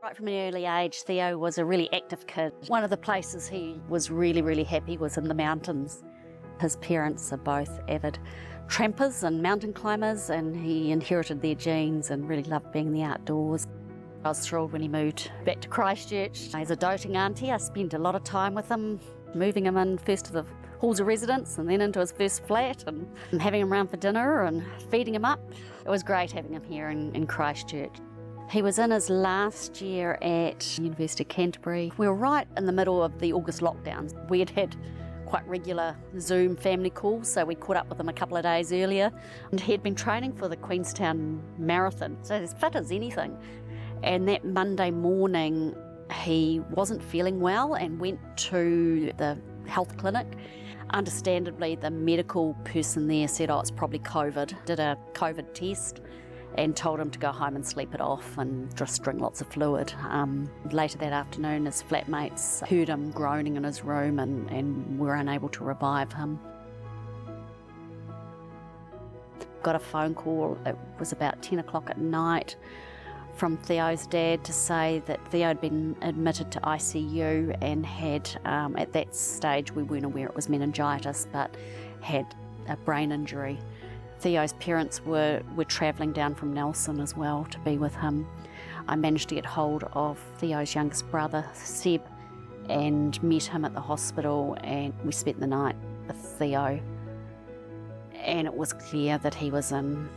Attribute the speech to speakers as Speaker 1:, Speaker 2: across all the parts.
Speaker 1: Right from an early age, Theo was a really active kid. One of the places he was really happy was in the mountains. His parents are both avid trampers and mountain climbers, and he inherited their genes and really loved being in the outdoors. I was thrilled when he moved back to Christchurch. As a doting auntie, I spent a lot of time with him, moving him in first to the halls of residence and then into his first flat, and having him around for dinner and feeding him up. It was great having him here in Christchurch. He was in his last year at University of Canterbury. We were right in the middle of the August lockdowns. We had quite regular Zoom family calls, so we caught up with him a couple of days earlier. And he'd been training for the Queenstown Marathon, so as fit as anything. And that Monday morning, he wasn't feeling well and went to the health clinic. Understandably, the medical person there said, oh, it's probably COVID. Did a COVID test and told him to go home and sleep it off and just drink lots of fluid. Later that afternoon, his flatmates heard him groaning in his room and were unable to revive him. Got a phone call, it was about 10 o'clock at night, from Theo's dad to say that Theo had been admitted to ICU and had, at that stage we weren't aware it was meningitis, but had a brain injury. Theo's parents were travelling down from Nelson as well to be with him. I managed to get hold of Theo's youngest brother, Seb, and met him at the hospital, and we spent the night with Theo. And it was clear that he was in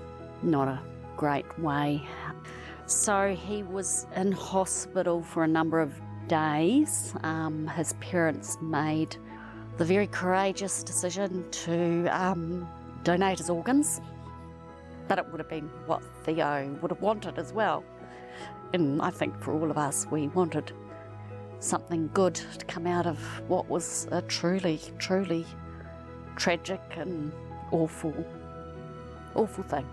Speaker 1: not a great way. So he was in hospital for a number of days. His parents made the very courageous decision to donate his organs, but it would have been what Theo would have wanted as well. And I think for all of us, we wanted something good to come out of what was a truly tragic and awful thing.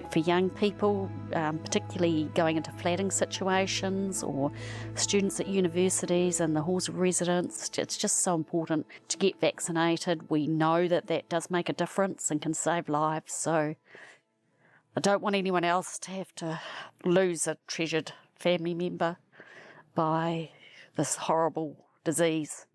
Speaker 1: For young people, particularly going into flatting situations or students at universities and the halls of residence, it's just so important to get vaccinated. We know that that does make a difference and can save lives, so I don't want anyone else to have to lose a treasured family member by this horrible disease.